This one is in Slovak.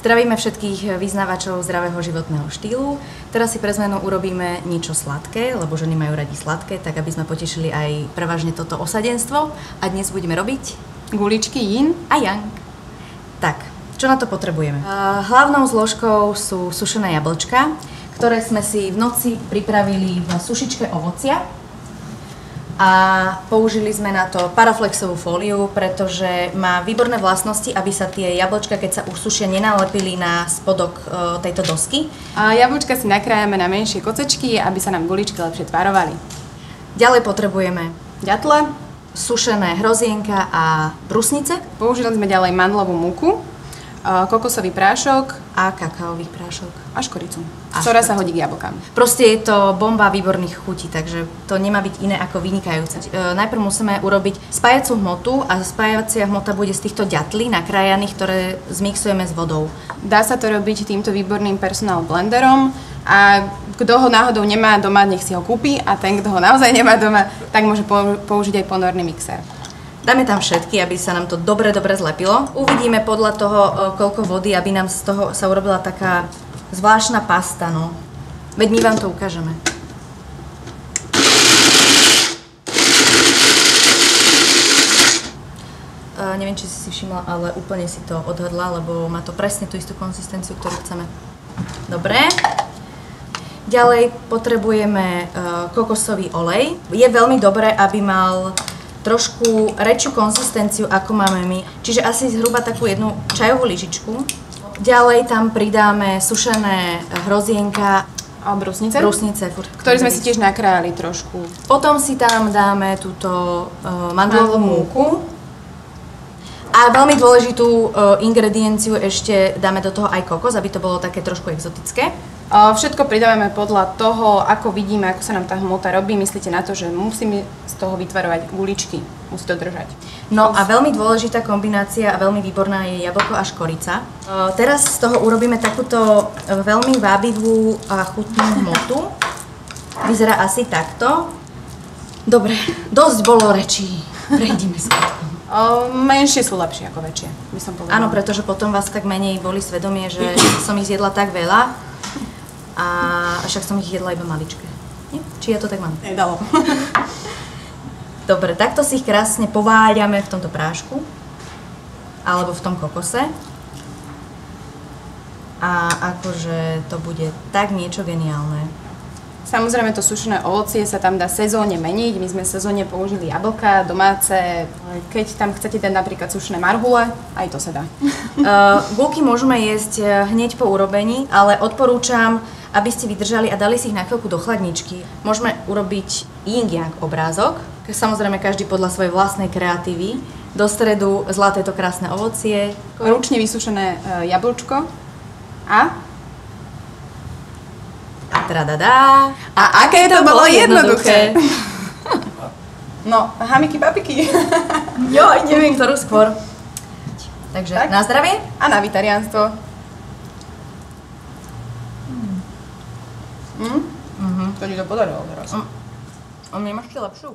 Zdravíme všetkých vyznávačov zdravého životného štýlu. Teraz si pre zmenu urobíme niečo sladké, lebo ženy majú radi sladké, tak aby sme potešili aj prevažne toto osadenstvo. A dnes budeme robiť guličky yin a yang. Tak, čo na to potrebujeme? Hlavnou zložkou sú sušené jablčka, ktoré sme si v noci pripravili v sušičke ovocia. A použili sme na to paraflexovú fóliu, pretože má výborné vlastnosti, aby sa tie jablčka, keď sa usušia, nenalepili na spodok tejto dosky. A jablčka si nakrájame na menšie kocečky, aby sa nám guličky lepšie tvarovali. Ďalej potrebujeme ďatle, sušené hrozienka a brusnice. Použili sme ďalej mandlovú múku, kokosový prášok a kakaový prášok. A škoricu, ktorá sa hodí k jablkám. Proste je to bomba výborných chutí, takže to nemá byť iné ako vynikajúce. Najprv musíme urobiť spájacú hmotu a spájacia hmota bude z týchto ďatlí nakrájaných, ktoré zmixujeme s vodou. Dá sa to robiť týmto výborným personal blenderom a kto ho náhodou nemá doma, nech si ho kúpi, a ten, kto ho naozaj nemá doma, tak môže použiť aj ponorný mixer. Dáme tam všetky, aby sa nám to dobre zlepilo. Uvidíme podľa toho, koľko vody, aby nám z toho sa urobila taká zvláštna pasta, no. Veď my vám to ukážeme. Neviem, či si všimla, ale úplne si to odhadla, lebo má to presne tú istú konzistenciu, ktorú chceme. Dobre. Zďalej potrebujeme kokosový olej. Je veľmi dobré, aby mal trošku väčšiu konzistenciu, ako máme my. Čiže asi zhruba takú jednu čajovú lyžičku. Ďalej tam pridáme sušené hrozienka a brusnice, ktoré sme si tiež nakrájali trošku. Potom si tam dáme túto mandlovú múku. A veľmi dôležitú ingredienciu ešte dáme do toho aj kokos, aby to bolo také trošku exotické. Všetko pridávame podľa toho, ako vidíme, ako sa nám tá hmota robí. Myslíte na to, že musíme z toho vytvarovať guličky. Musí to držať. No a veľmi dôležitá kombinácia a veľmi výborná je jablko a škorica. Teraz z toho urobíme takúto veľmi vábivú a chutnú hmotu. Vyzerá asi takto. Dobre, dosť bolo rečí. Prejdime sa. Menšie sú lepšie ako väčšie, by som povedala. Áno, pretože potom vás tak menej boli svedomie, že som ich zjedla tak veľa. A však som ich jedla iba maličké. Nie? Či ja to tak mám? Nedalo. Dobre, takto si ich krásne pováľame v tomto prášku. Alebo v tom kokose. A akože to bude tak niečo geniálne. Samozrejme, to sušené ovocie sa tam dá sezónne meniť. My sme sezónne použili jablka, domáce. Keď tam chcete dať napríklad sušené marhule, aj to sa dá. Gulky môžeme jesť hneď po urobení, ale odporúčam, aby ste vydržali a dali si ich na chvíľku do chladničky. Môžeme urobiť yin-yang obrázok. Samozrejme, každý podľa svojej vlastnej kreatívy. Do stredu zlaté to krásne ovocie. Ručne vysušené jablčko a tradadá. A aké to bolo jednoduché. No, hamiky papiky. Jo, neviem, ktorú skôr. Takže tak. Na zdravie. A na vitariánstvo. To ti to podarilo teraz. A mne máš lepšiu?